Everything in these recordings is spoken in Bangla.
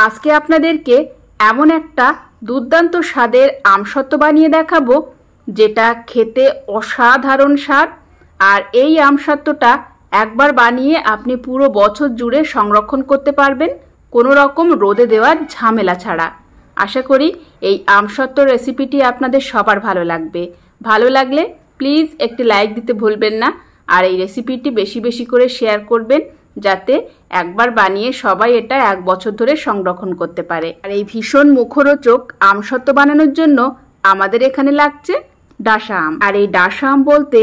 আজকে আপনাদেরকে এমন একটা দুর্দান্ত স্বাদের আমসত্ত্ব বানিয়ে দেখাবো যেটা খেতে অসাধারণ স্বাদ। আর এই আমসত্ত্বটা একবার বানিয়ে আপনি পুরো বছর জুড়ে সংরক্ষণ করতে পারবেন কোনো রকম রোদে দেওয়ার ঝামেলা ছাড়া। আশা করি এই আমসত্ত্ব রেসিপিটি আপনাদের সবার ভালো লাগবে। ভালো লাগলে প্লিজ একটি লাইক দিতে ভুলবেন না, আর এই রেসিপিটি বেশি বেশি করে শেয়ার করবেন যাতে একবার বানিয়ে সবাই এটা এক বছর ধরে সংরক্ষণ করতে পারে। আর এই ভীষণ মুখরোচক আমসত্ত্ব বানানোর জন্য আমাদের এখানে লাগছে ডাসা আম। আর এই ডাসা আম বলতে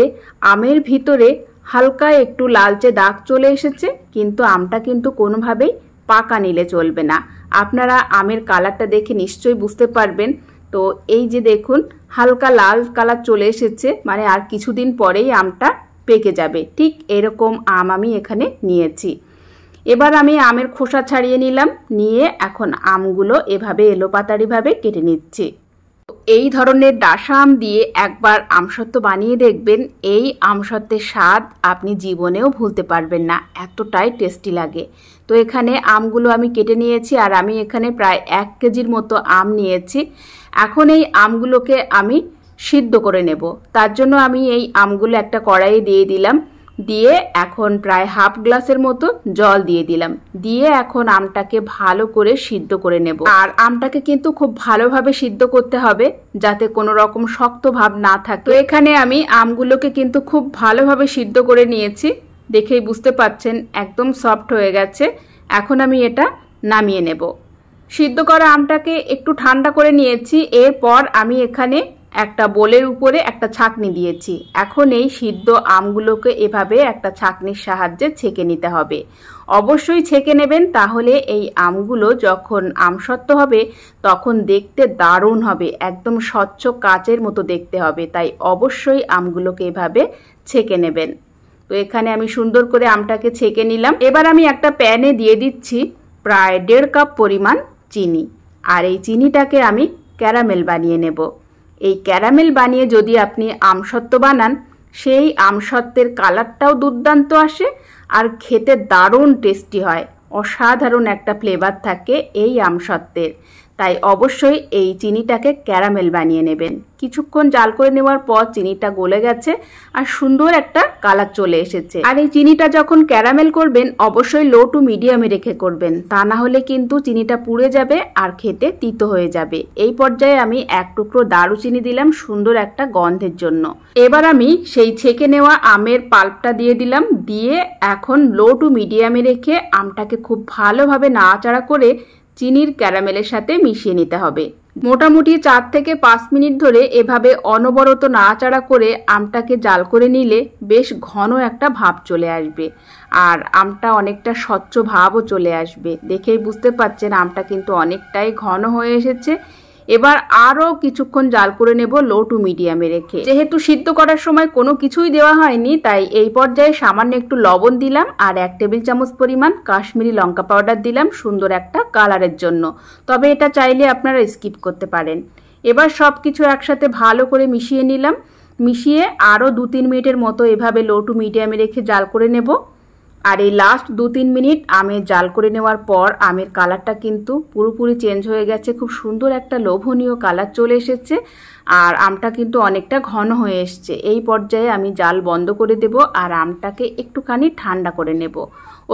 আমের ভিতরে হালকা একটু লালচে দাগ চলে এসেছে, কিন্তু আমটা কিন্তু কোনোভাবেই পাকা নিলে চলবে না। আপনারা আমের কালারটা দেখে নিশ্চয়ই বুঝতে পারবেন। তো এই যে দেখুন হালকা লাল কালার চলে এসেছে, মানে আর কিছুদিন পরেই আমটা পেকে যাবে। ঠিক এরকম আম আমি এখানে নিয়েছি। এবার আমি আমের খোসা ছাড়িয়ে নিলাম, নিয়ে এখন আমগুলো এভাবে এলোপাতাড়িভাবে কেটে নিচ্ছি। এই ধরনের ডাসা আম দিয়ে একবার আমসত্ত্ব বানিয়ে দেখবেন, এই আমসত্ত্বের স্বাদ আপনি জীবনেও ভুলতে পারবেন না, এতটাই টেস্টি লাগে। তো এখানে আমগুলো আমি কেটে নিয়েছি, আর আমি এখানে প্রায় 1 কেজির মতো আম নিয়েছি। এখন এই আমগুলোকে আমি সিদ্ধ করে নেব। তার জন্য আমি এই আমগুলো একটা কড়াইয়ে দিয়ে দিলাম, দিয়ে এখন প্রায় হাফ গ্লাসের মতো জল দিয়ে দিলাম, দিয়ে এখন আমটাকে ভালো করে সিদ্ধ করে নেব। আর আমটাকে কিন্তু খুব ভালোভাবে সিদ্ধ করতে হবে যাতে কোনো রকম শক্ত ভাব না থাকে। তো এখানে আমি আমগুলোকে কিন্তু খুব ভালোভাবে সিদ্ধ করে নিয়েছি, দেখেই বুঝতে পাচ্ছেন একদম সফট হয়ে গেছে। এখন আমি এটা নামিয়ে নেব। সিদ্ধ করা আমটাকে একটু ঠান্ডা করে নিয়েছি। এরপর আমি এখানে একটা বোলের উপরে একটা ছাঁকনি দিয়েছি। এখন এই সিদ্ধ আমগুলোকে এভাবে একটা ছাঁকনির সাহায্যে ছেঁকে নিতে হবে। অবশ্যই ছেঁকে নেবেন, তাহলে এই আমগুলো যখন আমসত্ত্ব হবে তখন দেখতে দারুণ হবে, একদম স্বচ্ছ কাচের মতো দেখতে হবে। তাই অবশ্যই আমগুলোকে এভাবে ছেঁকে নেবেন। তো এখানে আমি সুন্দর করে আমটাকে ছেঁকে নিলাম। এবার আমি একটা প্যানে দিয়ে দিচ্ছি প্রায় 1.5 কাপ পরিমাণ চিনি। আর এই চিনিটাকে আমি ক্যারামেল বানিয়ে নেব। এই ক্যারামেল বানিয়ে যদি আপনি আমসত্ত্ব বানান, সেই আমসত্ত্বের কালারটাও দুর্দান্ত আসে আর খেতে দারুণ টেস্টি হয়। অসাধারণ একটা ফ্লেভার থাকে এই আমসত্ত্বের। তাই অবশ্যই এই চিনিটাকে ক্যারামেল বানিয়ে নেবেন। কিছুক্ষণ জাল করে নেওয়ার পর চিনিটা গলে গেছে আর সুন্দর একটা কালার চলে এসেছে। আর এই চিনিটা যখন ক্যারামেল করবেন অবশ্যই লো টু মিডিয়ামে রেখে করবেন, তা না হলে কিন্তু চিনিটা পুড়ে যাবে আর খেতে তিতো হয়ে যাবে। এই পর্যায়ে আমি 1 টুকরো দারুচিনি দিলাম সুন্দর একটা গন্ধের জন্য। এবার আমি সেই ছেঁকে নেওয়া আমের পাল্পটা দিয়ে দিলাম, দিয়ে এখন লো টু মিডিয়ামে রেখে আমটাকে খুব ভালোভাবে নাড়াচাড়া করে চিনির ক্যারামেলের সাথে মিশিয়ে নিতে হবে। মোটামুটি 4 থেকে 5 মিনিট ধরে এভাবে অনবরত নাড়াচাড়া করে আমটাকে জাল করে নিলে বেশ ঘন একটা ভাব চলে আসবে, আর আমটা অনেকটা স্বচ্ছ ভাবও চলে আসবে। দেখেই বুঝতে পাচ্ছেন আমটা কিন্তু অনেকটাই ঘন হয়ে এসেছে। এবার আরও কিছুক্ষণ জাল করে নেব লো টু মিডিয়ামে রেখে। যেহেতু সিদ্ধ করার সময় কোনো কিছুই দেওয়া হয়নি, তাই এই পর্যায়ে সামান্য একটু লবণ দিলাম আর 1 টেবিল চামচ পরিমাণ কাশ্মীরি লঙ্কা পাউডার দিলাম সুন্দর একটা কালারের জন্য। তবে এটা চাইলে আপনারা স্কিপ করতে পারেন। এবার সব কিছু একসাথে ভালো করে মিশিয়ে নিলাম। মিশিয়ে আরও 2-3 মিনিটের মতো এভাবে লো টু মিডিয়ামে রেখে জাল করে নেব। আর এই লাস্ট 2-3 মিনিট আমের জাল করে নেওয়ার পর আমের কালারটা কিন্তু পুরোপুরি চেঞ্জ হয়ে গেছে, খুব সুন্দর একটা লোভনীয় কালার চলে এসেছে আর আমটা কিন্তু অনেকটা ঘন হয়ে এসছে। এই পর্যায়ে আমি জাল বন্ধ করে দেব আর আমটাকে একটুখানি ঠান্ডা করে নেব।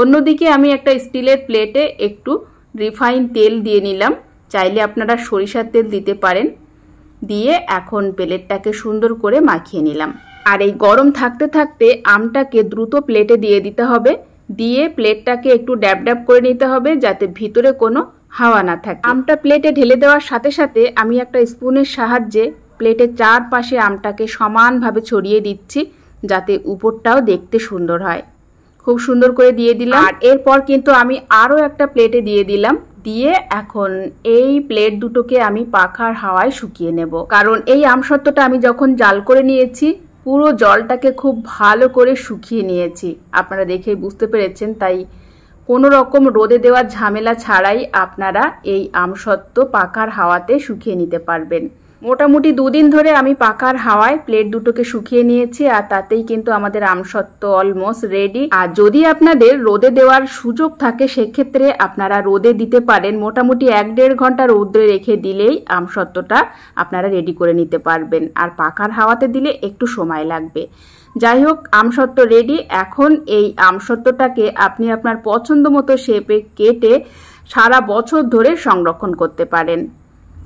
অন্যদিকে আমি একটা স্টিলের প্লেটে একটু রিফাইন তেল দিয়ে নিলাম, চাইলে আপনারা সরিষার তেল দিতে পারেন। দিয়ে এখন প্লেটটাকে সুন্দর করে মাখিয়ে নিলাম। আর এই গরম থাকতে থাকতে আমটাকে দ্রুত প্লেটে দিয়ে দিতে হবে, দিয়ে প্লেটটাকে একটু ড্যাব ড্যাব করে নিতে হবে যাতে ভিতরে কোনো হাওয়া না থাকে। আমটা প্লেটে ঢেলে দেওয়ার সাথে সাথে আমি একটা স্পুনের সাহায্যে প্লেটের চারপাশে আমটাকে সমানভাবে ছড়িয়ে দিচ্ছি যাতে উপরটাও দেখতে সুন্দর হয়। খুব সুন্দর করে দিয়ে দিলাম। আর এরপর কিন্তু আমি আরও একটা প্লেটে দিয়ে দিলাম, দিয়ে এখন এই প্লেট দুটোকে আমি পাখার হাওয়ায় শুকিয়ে নেব। কারণ এই আমসত্ত্বটা আমি যখন জাল করে নিয়েছি পুরো জলটাকে খুব ভালো করে শুকিয়ে নিয়েছি, আপনারা দেখেই বুঝতে পেরেছেন। তাই কোনো রকম রোদে দেওয়ার ঝামেলা ছাড়াই আপনারা এই আমসত্ত্ব পাখার হাওয়াতে শুকিয়ে নিতে পারবেন। মোটামুটি 2 দিন ধরে আমি পাখার হাওয়ায় প্লেট দুটোকে শুকিয়ে নিয়েছি, আর তাতেই কিন্তু আমাদের আমসত্ত্ব অলমোস্ট রেডি। আর যদি আপনাদের রোদে দেওয়ার সুযোগ থাকে সেক্ষেত্রে আপনারা রোদে দিতে পারেন। মোটামুটি 1-1.5 ঘন্টা রোদে রেখে দিলেই আমসত্ত্বটা আপনারা রেডি করে নিতে পারবেন, আর পাখার হাওয়াতে দিলে একটু সময় লাগবে। যাই হোক, আমসত্ত্ব রেডি। এখন এই আমসত্ত্বটাকে আপনি আপনার পছন্দ মতো শেপে কেটে সারা বছর ধরে সংরক্ষণ করতে পারেন।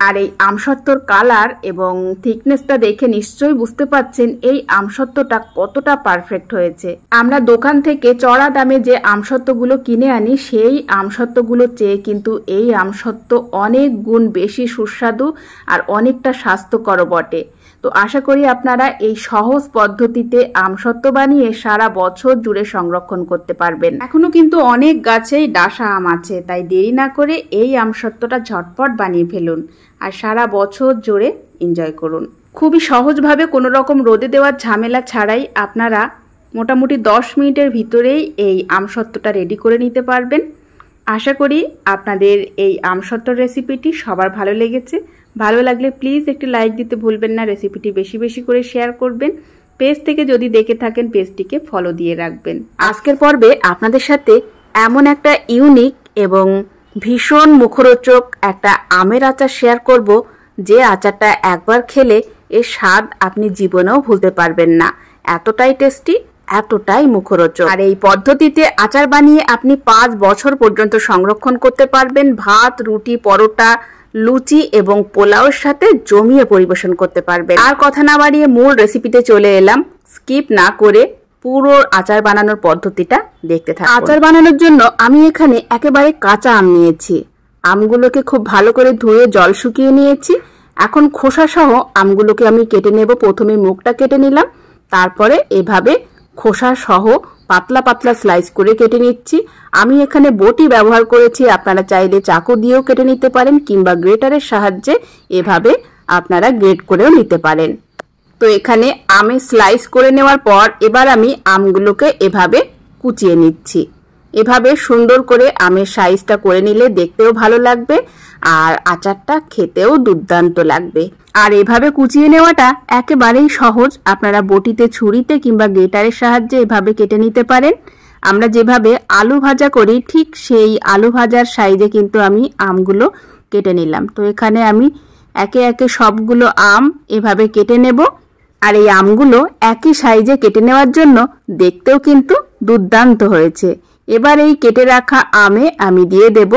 আর এই আমসত্ত্বর কালার এবং থিকনেসটা দেখে নিশ্চয়ই বুঝতে পাচ্ছেন এই আমসত্ত্বটা কতটা পারফেক্ট হয়েছে। আমরা দোকান থেকে চড়া দামে যে আমসত্ত্বগুলো কিনে আনি সেই আমসত্ত্বগুলো চেয়ে কিন্তু এই আমসত্ত্ব অনেক গুণ বেশি সুস্বাদু আর অনেকটা স্বাস্থ্যকর বটে। তো আশা করি আপনারা এই সহজ পদ্ধতিতে আমসত্ত্ব বানিয়ে সারা বছর জুড়ে সংরক্ষণ করতে পারবেন। এখনো কিন্তু অনেক গাছেই ডাসা আম আছে, তাই দেরি না করে এই আমসত্ত্বটা ঝটপট বানিয়ে ফেলুন আর সারা বছর জুড়ে এনজয় করুন। খুবই সহজভাবে কোনো রকম রোদে দেওয়ার ঝামেলা ছাড়াই আপনারা মোটামুটি 10 মিনিটের ভিতরেই এই আমসত্ত্বটা রেডি করে নিতে পারবেন। আশা করি আপনাদের এই আমসত্ত্বর রেসিপিটি সবার ভালো লেগেছে। ভালো লাগলে প্লিজ একটি লাইক দিতে ভুলবেন না, রেসিপিটি বেশি বেশি করে শেয়ার করবেন। পেজ থেকে যদি দেখে থাকেন পেজটিকে ফলো দিয়ে রাখবেন। আজকের পর্বে আপনাদের সাথে এমন একটা ইউনিক এবং ভীষণ মুখরোচক একটা আমের আচার শেয়ার করব, যে আচারটা একবার খেলে এর স্বাদ আপনি জীবনেও ভুলতে পারবেন না। এতটাই টেস্টি, এতটাই মুখরোচক। আর এই পদ্ধতিতে আচার বানিয়ে আপনি 5 বছর পর্যন্ত সংরক্ষণ করতে পারবেন। ভাত, রুটি, পরোটা, লুচি এবং পোলাওর সাথে জমিয়ে পরিবেশন করতে পারবেন। আর কথা না বাড়িয়ে মূল রেসিপিতে চলে এলাম। স্কিপ না করে পুরো আচার বানানোর পদ্ধতিটা দেখতে থাকুন। আচার বানানোর জন্য আমি এখানে একেবারে কাঁচা আম নিয়েছি। আমগুলোকে খুব ভালো করে ধুয়ে জল শুকিয়ে নিয়েছি। এখন খোসা সহ আমগুলোকে আমি কেটে নেব। প্রথমে মুখটা কেটে নিলাম, তারপরে এভাবে খোসা সহ পাতলা পাতলা স্লাইস করে কেটে নিচ্ছি। আমি এখানে বটি ব্যবহার করেছি, আপনারা চাইলে চাকু দিয়েও কেটে নিতে পারেন কিংবা গ্রেটারের সাহায্যে এভাবে আপনারা গ্রেট করেও নিতে পারেন। তো এখানে আমি স্লাইস করে নেওয়ার পর এবার আমি আমগুলোকে এভাবে কুচিয়ে নিচ্ছি। এভাবে সুন্দর করে আমের সাইজটা করে নিলে দেখতেও ভালো লাগবে আর আচারটা খেতেও দুর্দান্ত লাগবে। আর এভাবে কুচিয়ে নেওয়াটা একেবারেই সহজ। আপনারা বটিতে, ছুরিতে কিংবা গ্রেটারের সাহায্যে এভাবে কেটে নিতে পারেন। আমরা যেভাবে আলু ভাজা করি ঠিক সেই আলু ভাজার সাইজে কিন্তু আমি আমগুলো কেটে নিলাম। তো এখানে আমি একে একে সবগুলো আম এভাবে কেটে নেব। আর এই আমগুলো একই সাইজে কেটে নেওয়ার জন্য দেখতেও কিন্তু দুর্দান্ত হয়েছে। এবার এই কেটে রাখা আমে আমি দিয়ে দেব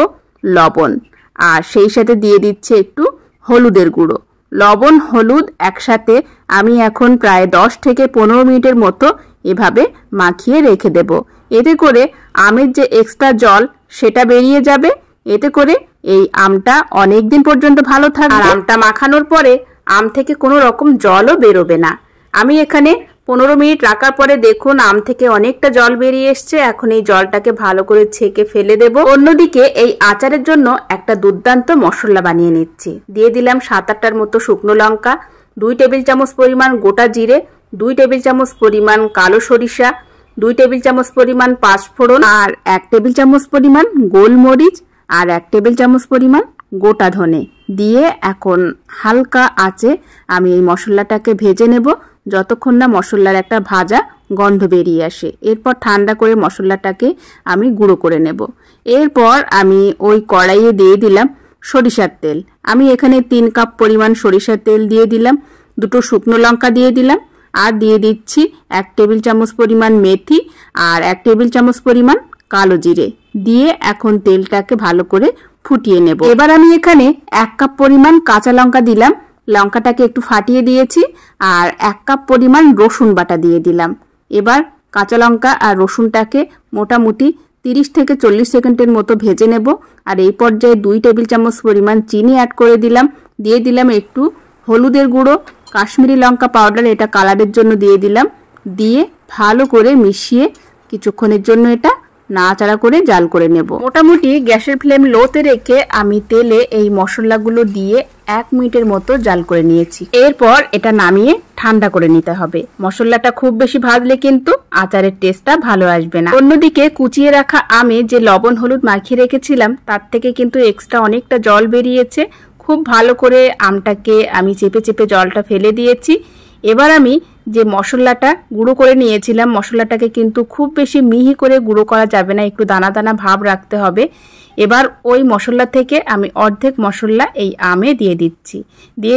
লবণ, আর সেই সাথে দিয়ে দিচ্ছে একটু হলুদের গুঁড়ো। লবণ, হলুদ একসাথে আমি এখন প্রায় 10 থেকে 15 মিনিটের মতো এভাবে মাখিয়ে রেখে দেব। এতে করে আমের যে এক্সট্রা জল সেটা বেরিয়ে যাবে। এতে করে এই আমটা অনেক দিন পর্যন্ত ভালো থাকবে। আর আমটা মাখানোর পরে আম থেকে কোনো রকম জলও বেরোবে না। আমি এখানে 15 মিনিট রাখার পরে দেখুন আম থেকে অনেকটা জল বেরিয়ে এসছে। এখন এই জলটাকে ভালো করে ছেঁকে ফেলে দেব। অন্যদিকে এই আচারের জন্য একটা দুর্দান্ত মশলা বানিয়ে নিচ্ছি। দিয়ে দিলাম 7-8টার মতো শুকনো লঙ্কা, 2 টেবিল চামচ পরিমাণ গোটা জিরে, 2 টেবিল চামচ পরিমাণ কালো সরিষা, 2 টেবিল চামচ পরিমাণ পাঁচফোড়ন, আর 1 টেবিল চামচ পরিমাণ গোলমরিচ, আর 1 টেবিল চামচ পরিমাণ গোটা ধনে দিয়ে এখন হালকা আঁচে আমি এই মশলাটাকে ভেজে নেব যতক্ষণ না মশলার একটা ভাজা গন্ধ বেরিয়ে আসে। এরপর ঠান্ডা করে মশলাটাকে আমি গুঁড়ো করে নেব। এরপর আমি ওই কড়াইয়ে দিয়ে দিলাম সরিষার তেল। আমি এখানে 3 কাপ পরিমাণ সরিষার তেল দিয়ে দিলাম, 2টো শুকনো লঙ্কা দিয়ে দিলাম, আর দিয়ে দিচ্ছি 1 টেবিল চামচ পরিমাণ মেথি আর 1 টেবিল চামচ পরিমাণ কালো জিরে দিয়ে এখন তেলটাকে ভালো করে ফুটিয়ে নেব। এবার আমি এখানে 1 কাপ পরিমাণ কাঁচা লঙ্কা দিলাম, লঙ্কাটাকে একটু ফাটিয়ে দিয়েছি, আর 1 কাপ পরিমাণ রসুন বাটা দিয়ে দিলাম। এবার কাঁচা লঙ্কা আর রসুনটাকে মোটামুটি 30 থেকে 40 সেকেন্ডের মতো ভেজে নেব। আর এই পর্যায়ে 2 টেবিল চামচ পরিমাণ চিনি অ্যাড করে দিলাম, দিয়ে দিলাম একটু হলুদের গুঁড়ো, কাশ্মীরি লঙ্কা পাউডার, এটা কালারের জন্য দিয়ে দিলাম, দিয়ে ভালো করে মিশিয়ে কিছুক্ষণের জন্য এটা নাড়াচাড়া করে জাল করে নেব। মোটামুটি গ্যাসের ফ্লেম লোতে রেখে আমি তেলে এই মশলাগুলো দিয়ে 1 মিনিটের মতো জাল করে নিয়েছি। এরপর এটা নামিয়ে ঠান্ডা করে নিতে হবে। মশলাটা খুব বেশি ভাজলে কিন্তু আচারের টেস্টটা ভালো আসবে না। অন্যদিকে কুচিয়ে রাখা আমে যে লবণ হলুদ মাখিয়ে রেখেছিলাম তার থেকে কিন্তু এক্সট্রা অনেকটা জল বেরিয়েছে। খুব খুব ভালো করে আমটাকে আমি চেপে চেপে জলটা ফেলে দিয়েছি। এবার আমি যে মশলাটা গুঁড়ো করে নিয়েছিলাম, মশলাটাকে কিন্তু খুব বেশি মিহি করে গুঁড়ো করা যাবে না, একটু দানা দানা ভাব রাখতে হবে। এবার ওই মশলা থেকে আমি অর্ধেক মশলা এই আমে দিয়ে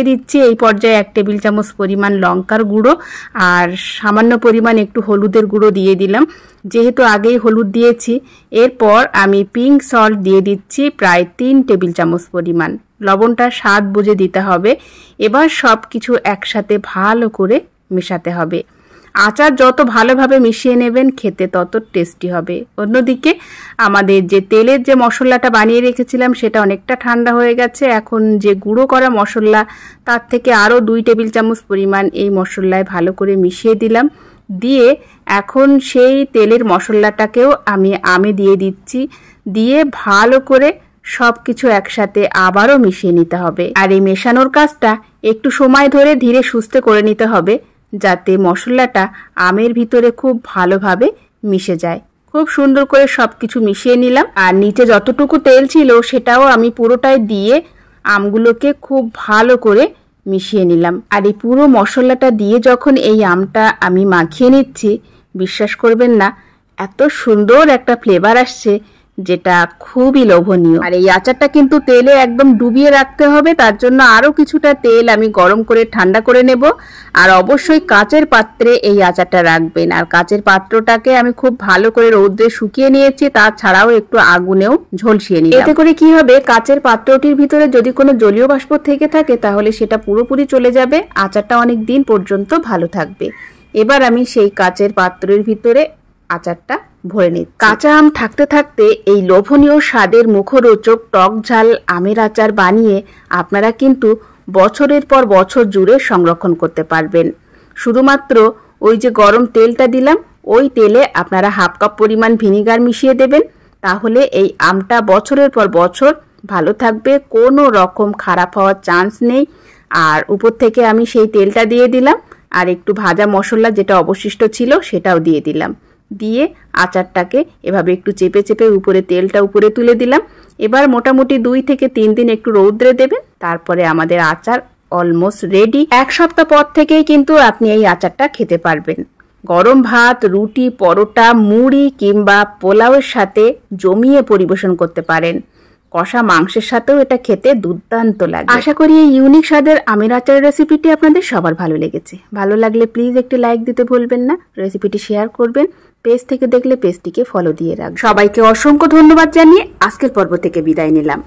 দিচ্ছি এই পর্যায়ে 1 টেবিল চামচ পরিমাণ লঙ্কার গুঁড়ো আর সামান্য পরিমাণ একটু হলুদের গুঁড়ো দিয়ে দিলাম, যেহেতু আগেই হলুদ দিয়েছি। এরপর আমি পিঙ্ক সল্ট দিয়ে দিচ্ছি প্রায় 3 টেবিল চামচ পরিমাণ। লবণটা স্বাদ বুঝে দিতে হবে। এবার সব কিছু একসাথে ভালো করে মেশাতে হবে। আচার যত ভালোভাবে মিশিয়ে নেবেন খেতে তত টেস্টি হবে। অন্যদিকে আমাদের যে তেলের যে মশলাটা বানিয়ে রেখেছিলাম সেটা অনেকটা ঠান্ডা হয়ে গেছে। এখন যে গুঁড়ো করা মশলা তার থেকে আরও 2 টেবিল চামচ পরিমাণ এই মশলায় ভালো করে মিশিয়ে দিলাম। দিয়ে এখন সেই তেলের মশলাটাকেও আমি আমে দিয়ে দিচ্ছি, দিয়ে ভালো করে সব কিছু একসাথে আবারও মিশিয়ে নিতে হবে। আর এই মেশানোর কাজটা একটু সময় ধরে ধীরে সুস্থে করে নিতে হবে, যাতে মশলাটা আমের ভিতরে খুব ভালোভাবে মিশে যায়। খুব সুন্দর করে সব কিছু মিশিয়ে নিলাম। আর নিচে যতটুকু তেল ছিল সেটাও আমি পুরোটাই দিয়ে আমগুলোকে খুব ভালো করে মিশিয়ে নিলাম। আর এই পুরো মশলাটা দিয়ে যখন এই আমটা আমি মাখিয়ে নিচ্ছি, বিশ্বাস করবেন না, এত সুন্দর একটা ফ্লেভার আসছে যেটা খুবই লোভনীয়। আর এই আচারটা কিন্তু তেলে একদম ডুবিয়ে রাখতে হবে, তার জন্য আরও কিছুটা তেল আমি গরম করে ঠান্ডা করে নেব। আর অবশ্যই কাচের পাত্রে এই আচারটা রাখবেন। আর কাচের পাত্রটাকে আমি খুব ভালো করে রৌদ্রে শুকিয়ে নিয়েছি, তাছাড়াও একটু আগুনেও ঝলসিয়ে নিলাম। এতে করে কি হবে, কাচের পাত্রটির ভিতরে যদি কোনো জলীয় বাষ্প থেকে থাকে তাহলে সেটা পুরোপুরি চলে যাবে, আচারটা অনেক দিন পর্যন্ত ভালো থাকবে। এবার আমি সেই কাচের পাত্রের ভিতরে আচারটা ভরে নিচ্ছি। কাঁচা আম থাকতে থাকতে এই লোভনীয় স্বাদের মুখরোচক টক ঝাল আমের আচার বানিয়ে আপনারা কিন্তু বছরের পর বছর জুড়ে সংরক্ষণ করতে পারবেন। শুধুমাত্র ওই যে গরম তেলটা দিলাম, ওই তেলে আপনারা 1/2 কাপ পরিমাণ ভিনিগার মিশিয়ে দেবেন, তাহলে এই আমটা বছরের পর বছর ভালো থাকবে, কোনো রকম খারাপ হওয়ার চান্স নেই। আর উপর থেকে আমি সেই তেলটা দিয়ে দিলাম, আর একটু ভাজা মশলা যেটা অবশিষ্ট ছিল সেটাও দিয়ে দিলাম। দিয়ে আচারটাকে এভাবে একটু চেপে চেপে উপরে তেলটা উপরে তুলে দিলাম। এবার মোটামুটি 2 থেকে 3 দিন একটু রৌদ্রে দেবেন, তারপরে আমাদের আচার অলমোস্ট রেডি। 1 সপ্তাহ পর থেকেই কিন্তু আপনি এই আচারটা খেতে পারবেন। গরম ভাত, রুটি, পরোটা, মুড়ি কিংবা পোলাওয়ের সাথে জমিয়ে পরিবেশন করতে পারেন। কষা মাংসের সাথেও এটা খেতে দুর্দান্ত লাগে। আশা করি এই ইউনিক স্বাদের আমের আচারের রেসিপিটি আপনাদের সবার ভালো লেগেছে। ভালো লাগলে প্লিজ একটি লাইক দিতে ভুলবেন না, রেসিপিটি শেয়ার করবেন, পেজ থেকে দেখলে পেজটিকে ফলো দিয়ে রাখবেন। সবাইকে অসংখ্য ধন্যবাদ জানিয়ে আজকের পর্ব থেকে বিদায় নিলাম।